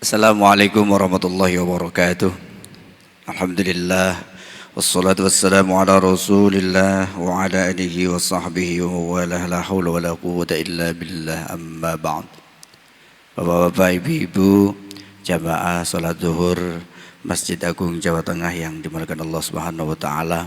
Assalamualaikum warahmatullahi wabarakatuh. Alhamdulillah wassalatu wassalamu ala Rasulillah wa ala alihi wa sahbihi wa wala la haula wala quwwata illa billah amma ba'd. Bapak-bapak, ibu-ibu, jamaah salat zuhur Masjid Agung Jawa Tengah yang dimuliakan Allah Subhanahu wa taala.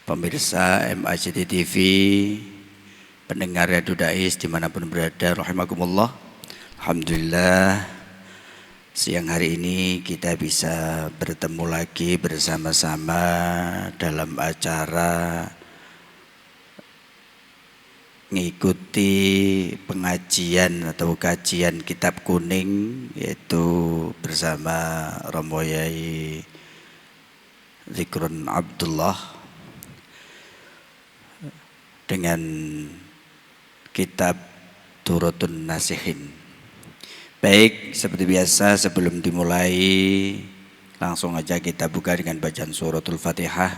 Pemirsa MACT TV, pendengar Radio Dais dimanapun berada, rahimakumullah. Alhamdulillah, siang hari ini kita bisa bertemu lagi bersama-sama dalam acara mengikuti pengajian atau kajian kitab kuning, yaitu bersama Romo Yai Zikrun Abdullah dengan kitab Durratun Nasihin. Baik, seperti biasa sebelum dimulai langsung aja kita buka dengan bacaan suratul Fatihah.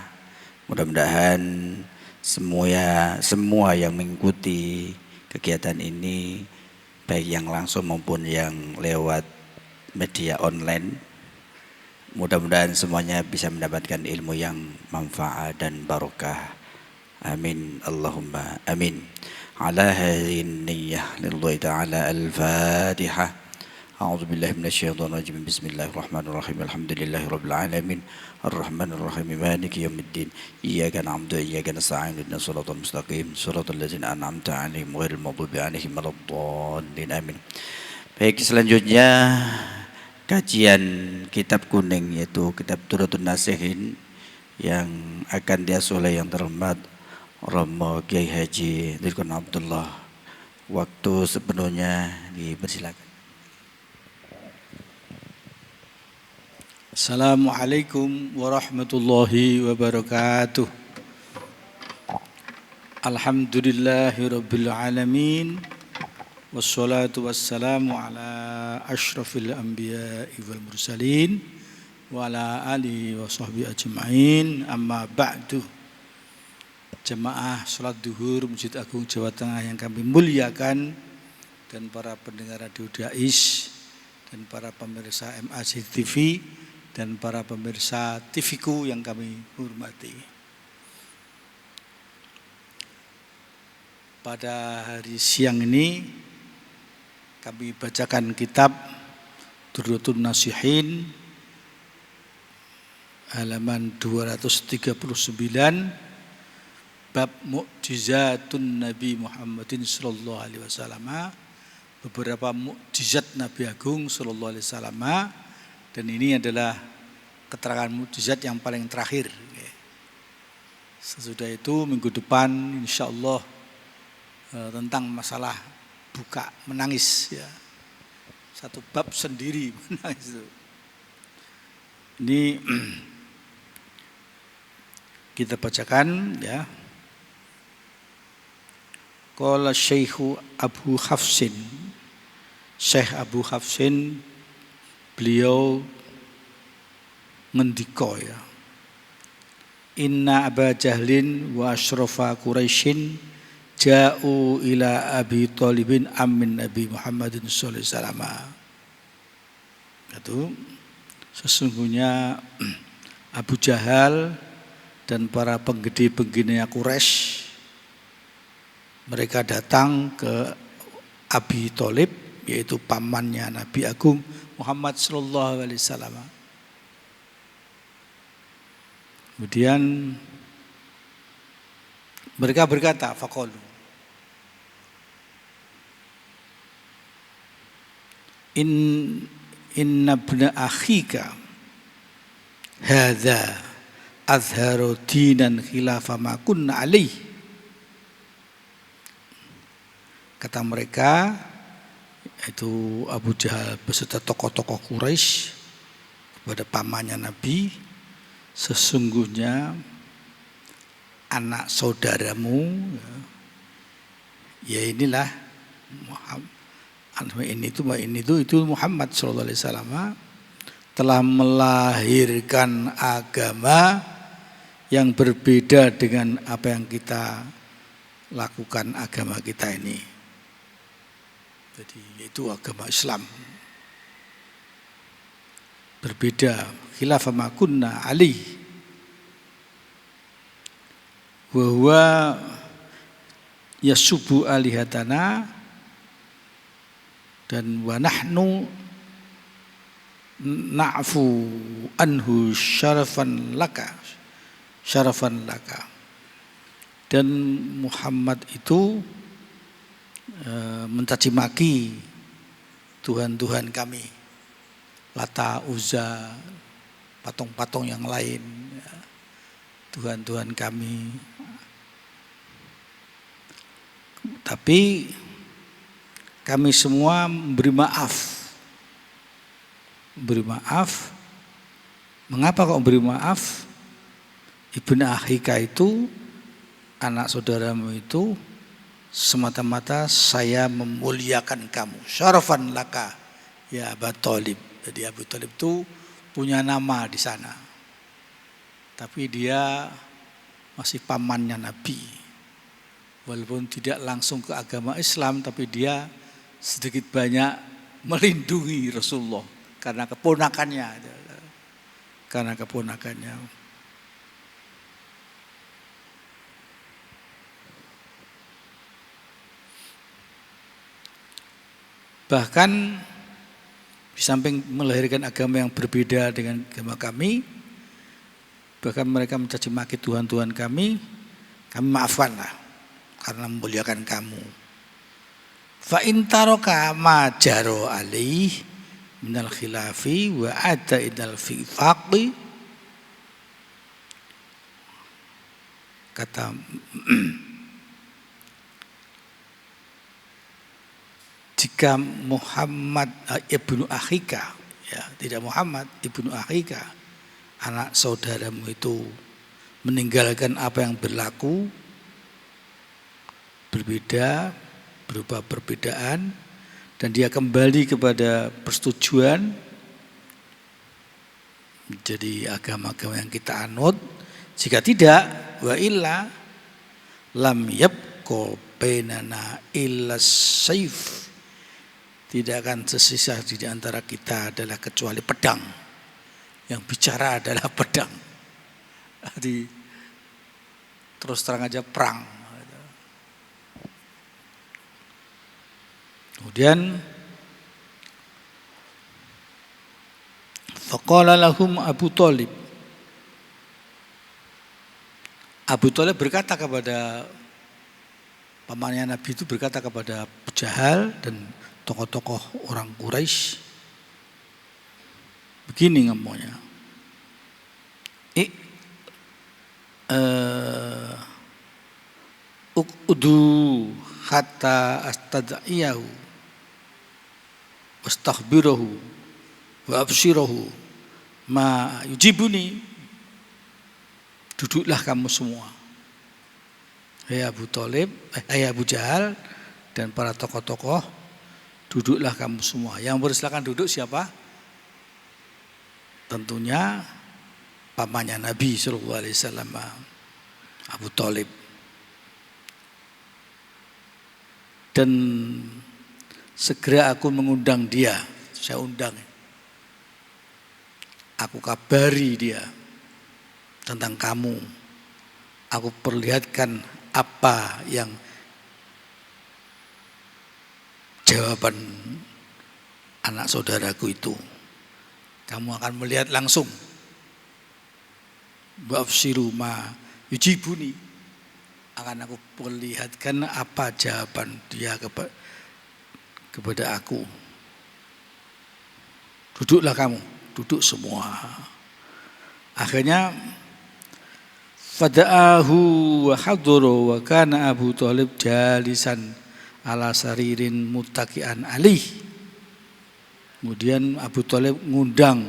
Mudah-mudahan semua yang mengikuti kegiatan ini, baik yang langsung maupun yang lewat media online, mudah-mudahan semuanya bisa mendapatkan ilmu yang manfaat dan barokah. Amin Allahumma amin. Ala hadhihi niyyah lillahi ta'ala al-Fatihah. أعوذ بالله من الشيطان الرجيم بسم الله الرحمن الرحيم الحمد لله رب العالمين الرحمن الرحيم مالك يوم الدين إياك نعبد وإياك نستعين اهدنا الصراط المستقيم صراط الذين أنعمت عليهم غير المغضوب عليهم ولا الضالين آمين. Baik, selanjutnya kajian kitab kuning, yaitu kitab Durratun Nasihin, yang akan diasuh oleh yang terhormat Romo Kiai Haji Zikrun Abdullah. Waktu sepenuhnya dipersilakan. Assalamualaikum warahmatullahi wabarakatuh. Alhamdulillahi rabbil alamin. Wassalatu wassalamu ala ashrafil anbiya'i wal mursalin wa ala alihi wa sahbihi ajma'in. Amma ba'du. Jemaah salat duhur Masjid Agung Jawa Tengah yang kami muliakan, dan para pendengar Radio Dais, dan para pemirsa MACT TV, dan para pemirsa TVku yang kami hormati. Pada hari siang ini kami bacakan kitab Durratun Nasihin halaman 239, bab Mu'jizatun Nabi Muhammadin sallallahu alaihi wasallam, beberapa mukjizat Nabi Agung sallallahu alaihi wasallam. Dan ini adalah keterangan mukjizat yang paling terakhir. Sesudah itu minggu depan insya Allah tentang masalah buka menangis, ya. Satu bab sendiri menangis itu. Ini kita bacakan, ya. Qala Syekh Abu Hafsin, Syekh Abu Hafsin, beliau ngendika, ya, inna Aba Jahlin wa asyrafa Quraisyin ja'u ila Abi Thalibin amin Nabi Muhammadin sallallahu alaihi wasallam. Itu sesungguhnya Abu Jahal dan para penggede-penggede Quraisy, mereka datang ke Abi Thalib, yaitu pamannya Nabi Agung Muhammad sallallahu alaihi wasallam. Kemudian mereka berkata, faqalu inna ibna akhika hadza azharu dinan khilafa ma kunna alaih. Kata mereka, itu Abu Jahal beserta tokoh-tokoh Quraisy, kepada pamannya Nabi, sesungguhnya anak saudaramu, ya inilah itu Muhammad sallallahu alaihi wasallam telah melahirkan agama yang berbeda dengan apa yang kita lakukan, agama kita ini. Jadi itu agama Islam. berbeda, khilaf ma kunna ali, wa huwa yasubu alihatana, dan wa nahnu na'fu anhu syarafan laka, dan Muhammad itu mencaci maki Tuhan-Tuhan kami, Lata, Uzza, patung-patung yang lain, Tuhan-Tuhan kami. Tapi kami semua memberi maaf. Memberi maaf. Mengapa kok memberi maaf? Ibnu akhika itu, anak saudaramu itu, semata-mata saya memuliakan kamu. Syarafan laka ya Abu Thalib. Jadi Abu Thalib itu punya nama di sana. Tapi dia masih pamannya Nabi. Walaupun tidak langsung ke agama Islam, tapi dia sedikit banyak melindungi Rasulullah karena keponakannya. Bahkan di samping melahirkan agama yang berbeda dengan agama kami, bahkan mereka mencaci maki Tuhan-Tuhan kami maafkanlah karena memuliakan kamu. Fa in taraka ma jaro alaih minal khilafi wa ada idal faqi, kata jika Muhammad ibnu akhika, ya tidak Muhammad ibnu akhika, anak saudaramu itu meninggalkan apa yang berlaku, berbeda, berupa perbedaan, dan dia kembali kepada persetujuan menjadi agama-agama yang kita anut. Jika tidak, wa illa lam yabqa bainana illa saif, tidak akan tersisa di antara kita adalah kecuali pedang. Yang bicara adalah pedang. Jadi terus terang aja perang. Kemudian faqala lahum Abu Thalib. Abu Thalib berkata kepada pamannya Nabi itu, berkata kepada Abu Jahal dan tokoh-tokoh orang Quraisy, begini ngomongnya, uqdu hatta astad'iyahu wastakhbirahu wa absyirahu ma yujibuni. Duduklah kamu semua, hai Abu Thalib, hai Abu Jahal dan para tokoh-tokoh, duduklah kamu semua. Yang bersilakan duduk siapa? Tentunya pamannya Nabi SAW, Abu Thalib. Dan segera aku mengundang dia, saya undang. Aku kabari dia tentang kamu. Aku perlihatkan apa yang jawaban anak saudaraku itu. Kamu akan melihat langsung. Wa'afsiru ma yujibuni, akan aku perlihatkan apa jawaban dia kepada aku. Duduklah kamu, duduk semua. Akhirnya fada'ahu wa haduru wa kana Abu Thalib jalisan ala saririn muttaqian alih. Kemudian Abu Thalib ngundang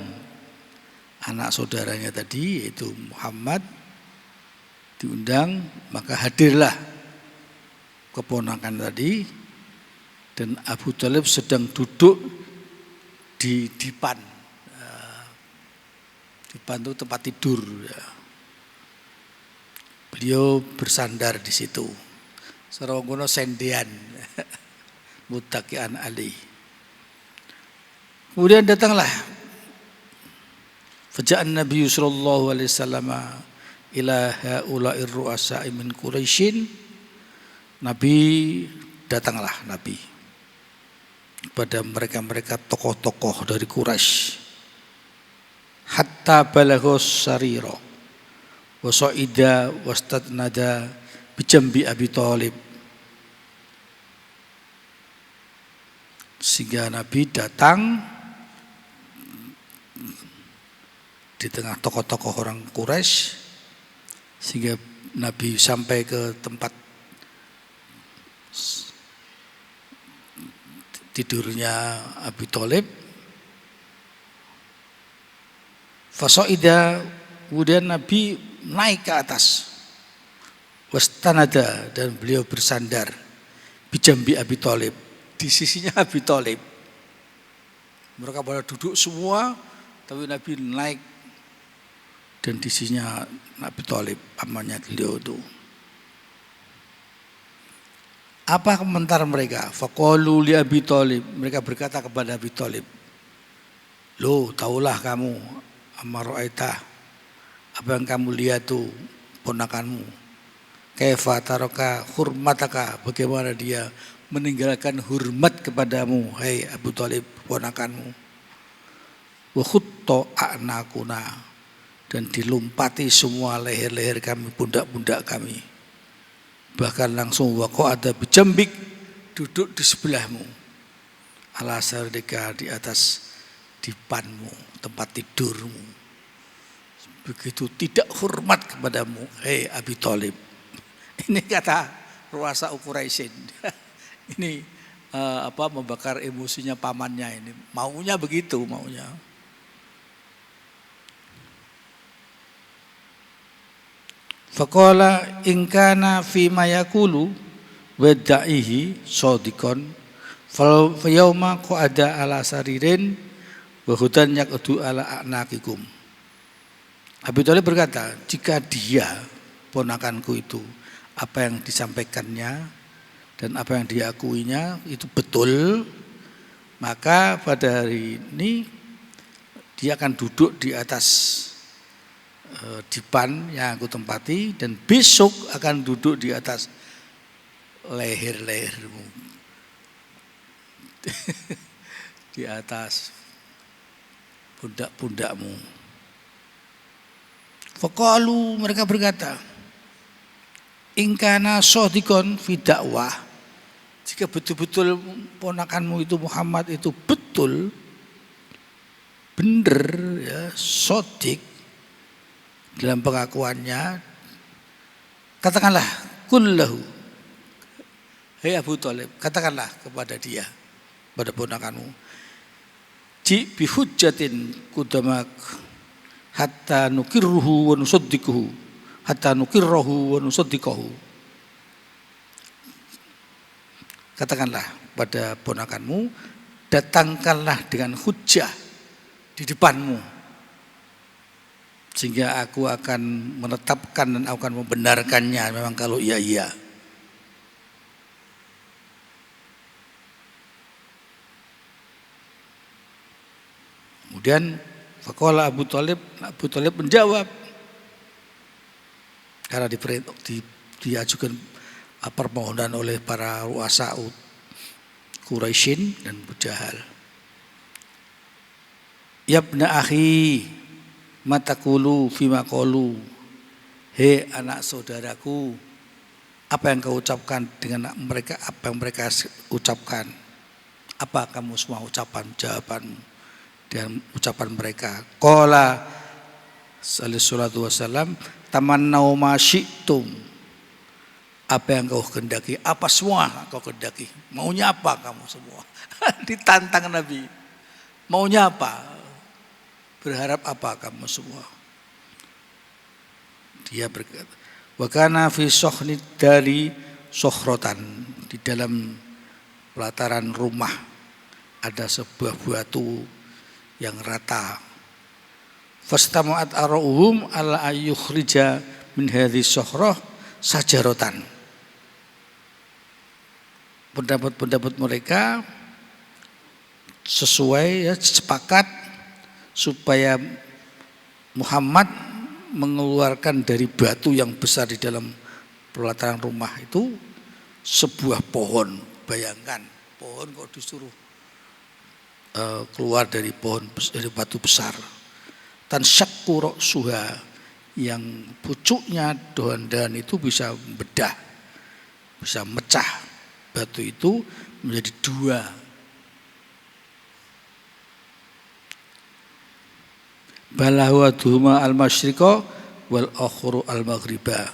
anak saudaranya tadi, yaitu Muhammad, diundang, maka hadirlah keponakan tadi, dan Abu Thalib sedang duduk di dipan. Dipan itu tempat tidur. Beliau bersandar di situ. Serongono sendian, muttaqian alih. Kemudian datanglah Faja'an Nabi sallallahu alaihi wasallam ila haula'ir ru'asa'i min Quraisyin. Nabi datanglah Nabi kepada mereka-mereka tokoh-tokoh dari Quraisy. Hatta balaghos sarira wa sa'ida wastadnada bijambi Abi Thalib. Sehingga Nabi datang di tengah tokoh-tokoh orang Quraisy, sehingga Nabi sampai ke tempat tidurnya Abi Thalib. Fasoida, kemudian Nabi naik ke atas. Wastanada, dan beliau bersandar bijambi Abi Thalib, di sisinya Abi Thalib. Mereka pada duduk semua, tapi Nabi naik dan di sisinya Abi Thalib, pamannya beliau itu. Apa komentar mereka? Faqalu li Abi Thalib, mereka berkata kepada Abi Thalib, "Loh, taulah kamu, amaro'aita, apa yang kamu lihat tuh ponakanmu. Kaifa taraka hurmataka, bagaimana dia meninggalkan hormat kepadamu, hai Abu Thalib, ponakanmu. Wa khutta a'naquna, dan dilompati semua leher-leher kami, pundak-pundak kami. Bahkan langsung waqa'ada bijambik, duduk di sebelahmu. Ala sardika, di atas dipanmu, tempat tidurmu. Begitu tidak hormat kepadamu, hei Abi Thalib." Ini kata ruasa Quraisyin. Ini membakar emosinya pamannya ini. Maunya begitu, maunya. Faqala in kana fi ma yaqulu wada'ihi shadiqan fa yauma qada ala saririn wa hudan yaqudu ala a'naqikum. Abi Thalib berkata, jika dia, ponakanku itu, apa yang disampaikannya dan apa yang diakuinya itu betul, maka pada hari ini dia akan duduk di atas dipan yang aku tempati, dan besok akan duduk di atas leher-lehermu, di atas pundak-pundakmu. Faqalu, mereka berkata, in kana shadiqan fi dakwah, jika betul-betul ponakanmu itu Muhammad itu betul benar ya, shadiq dalam pengakuannya, katakanlah kullahu, hei Abu Thalib, katakanlah kepada dia, pada ponakanmu, ji bihujjatin kudamak hatta nukirruhu wa nusaddiquhu, hatta nukirruhu wa nusaddiquhu. Katakanlah pada ponakanmu, datangkanlah dengan hujjah di depanmu, sehingga aku akan menetapkan dan aku akan membenarkannya memang kalau iya. Kemudian faqala Abu Thalib menjawab, karena diajukan permohonan oleh para ruasa Quraisyin dan Abu Jahal. Ya ibna akhi, matakulu fima qalu, hei anak saudaraku, apa yang kau ucapkan dengan mereka, apa yang mereka ucapkan, apa kamu semua ucapan jawabanmu dan ucapan mereka. Qala sallallahu wasallam, tamannau ma syi'tum, apa yang kau kehendaki, apa semua kau kehendaki, maunya apa kamu semua. Ditantang Nabi, maunya apa, berharap apa kamu semua. Dia berkata, wa kana fi sohnid dari sohrotan, di dalam pelataran rumah ada sebuah batu yang rata. Fastamu'at arauhum ala ayyukhrija min hadhihi sohroh sajarotan. Pendapat mereka sesuai, ya, sepakat supaya Muhammad mengeluarkan dari batu yang besar di dalam pelataran rumah itu sebuah pohon. Bayangkan, pohon kok disuruh keluar dari batu besar. Tan syakku suha, yang pucuknya dahan-dahan itu bisa bedah, bisa mecah batu itu menjadi dua. Balahwaduhuma al-masyriqa wal akhru al-maghriba,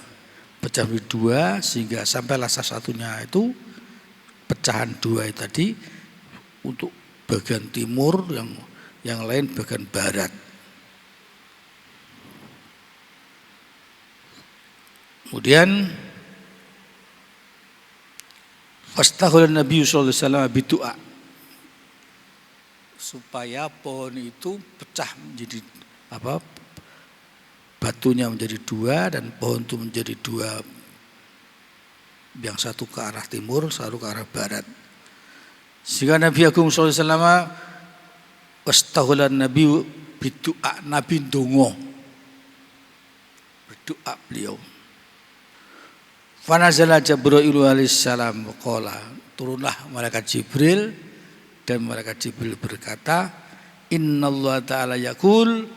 pecah menjadi dua sehingga sampailah salah satunya itu pecahan dua itu tadi untuk bagian timur, yang lain bagian barat. Kemudian fastahul Nabi sallallahu alaihi wasallam bidu'a, supaya pohon itu pecah menjadi batunya menjadi dua dan pohon itu menjadi dua, yang satu ke arah timur, satu ke arah barat. Sehingga Nabi Agung sallallahu alaihi wasallam wastahulan Nabi bidu'a, Nabi ndonga, berdoa beliau. Fanazala Jibril alaihissalam waqala, turunlah malaikat Jibril dan malaikat Jibril berkata, innallaha ta'ala yaqul,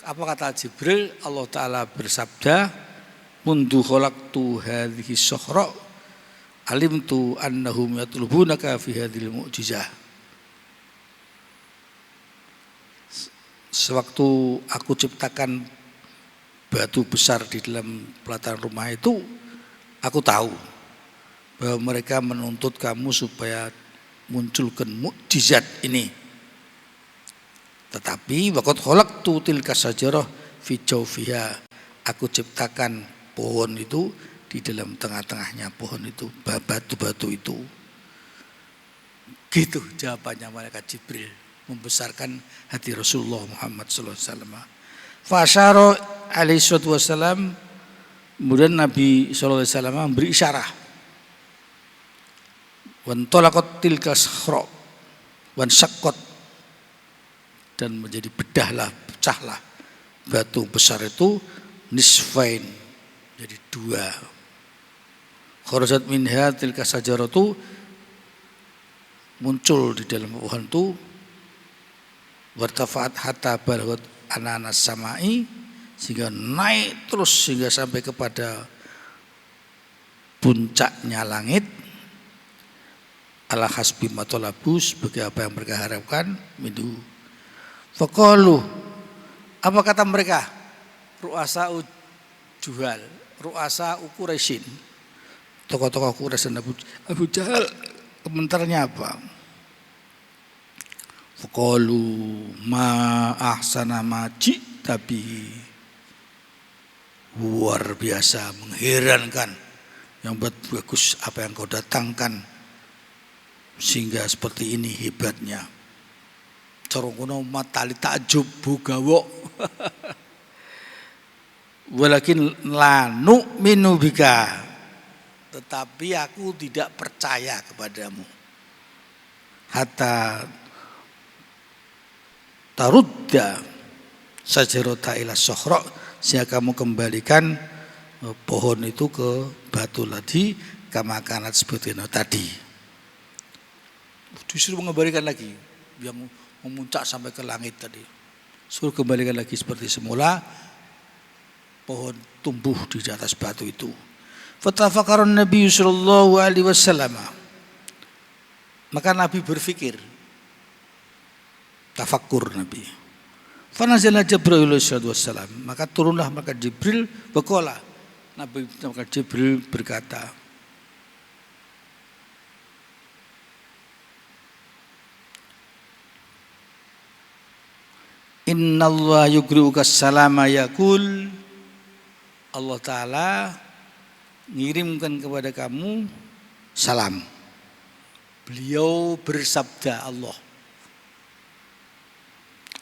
apa kata Jibril? Allah Ta'ala bersabda, mundu khalaqtu hadhihi syahra alimtu annahum yatlubunaka fi hadhil mu'jizah. Sewaktu aku ciptakan batu besar di dalam pelataran rumah itu, aku tahu bahwa mereka menuntut kamu supaya munculkan mukjizat ini. Tetapi waqad khalaqtu tilka sajarah fi jawfiha, aku ciptakan pohon itu di dalam tengah-tengahnya pohon itu, batu-batu itu. Gitu jawabannya malaikat Jibril, membesarkan hati Rasulullah Muhammad sallallahu alaihi wasallam. Fa asyara alaihi wasallam, kemudian Nabi sallallahu alaihi wasallam memberi isyarah. Wan talaqat tilka sakhra wan syaqqat, dan menjadi bedahlah, pecahlah batu besar itu nisfain, jadi dua. Kharajat minha tilka sajaratu, muncul di dalam pohon itu, wartafa'at hatta balaghat ananas samai, sehingga naik terus sehingga sampai kepada puncaknya langit. Ala hasbi matolabus, sebagai apa yang mereka harapkan. Minhu faqalu, apa kata mereka? Ru'asa juhal, ru'asa Quraisyin, tokoh-tokoh Quraisy, Abu Jahal, komentarnya apa? Faqalu ma ahsana ma ji'ta bihi, luar biasa, mengherankan, yang buat bagus apa yang kau datangkan sehingga seperti ini hebatnya. Corongkono matali takjub bugawo. Walakin la nu'minu bika, tetapi aku tidak percaya kepadamu. Hatta tarudda sajarata ila sokhra, sehingga kamu kembalikan pohon itu ke batu tadi, kama kanat seperti itu tadi. Disuruh mengembalikan lagi yang memuncak sampai ke langit tadi, suruh kembalikan lagi seperti semula, pohon tumbuh di atas batu itu. Fatafakkarun Nabi sallallahu alaihi wasallam, maka Nabi berpikir, tafakkur Nabi. Fanazala Jibril sallallahu alaihi wasallam, maka turunlah maka Jibril, waqala, Nabi maka Jibril berkata, innallaha yugri'uka salama yaqul, Allah Ta'ala ngirimkan kepada kamu salam. Beliau bersabda, Allah,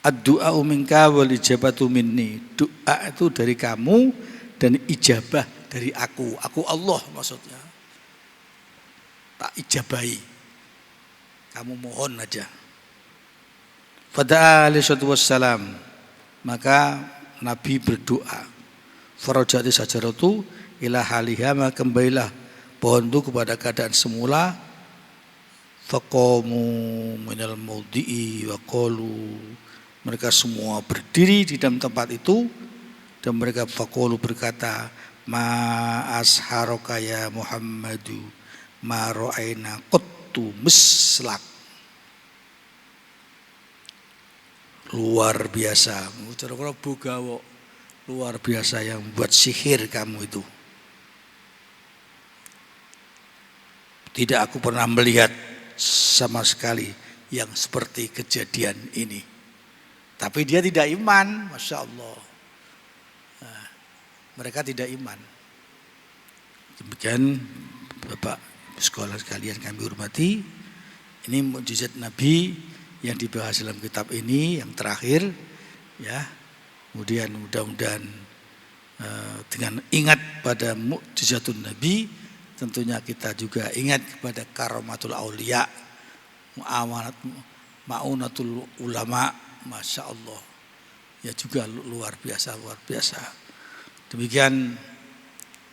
ad-du'a'u minka wal ijabatu minni, doa itu dari kamu dan ijabah dari aku Allah, maksudnya tak ijabahi, kamu mohon aja. Fada'a alaihi wassalam, maka Nabi berdoa. Farajati sajaratu ila haliha, maka kembalilah pohon itu kepada keadaan semula. Faqamu minal maudhi'i wa qalu, mereka semua berdiri di dalam tempat itu dan mereka faqalu berkata, ma asharaka ya Muhammadu ma ra'aina qattu mislak. Luar biasa, cara bogawo, luar biasa yang buat sihir kamu itu. Tidak aku pernah melihat sama sekali yang seperti kejadian ini. Tapi dia tidak iman, Masya Allah. Nah, mereka tidak iman. Demikian Bapak sekolah sekalian kami hormati, ini mukjizat Nabi yang dibahas dalam kitab ini yang terakhir, ya. Kemudian mudah-mudahan dengan ingat pada mukjizatun Nabi, tentunya kita juga ingat kepada karamatul aulia, ma'unatul ulama, Masya Allah, ya juga luar biasa. Demikian,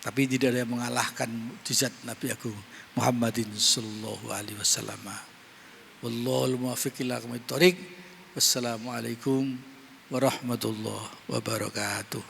tapi tidak ada yang mengalahkan mukjizat Nabi Agung Muhammadin sallallahu alaihi wasallam. Wallahul muwaffiq ila aqwamit thoriq. Wassalamualaikum warahmatullahi wabarakatuh.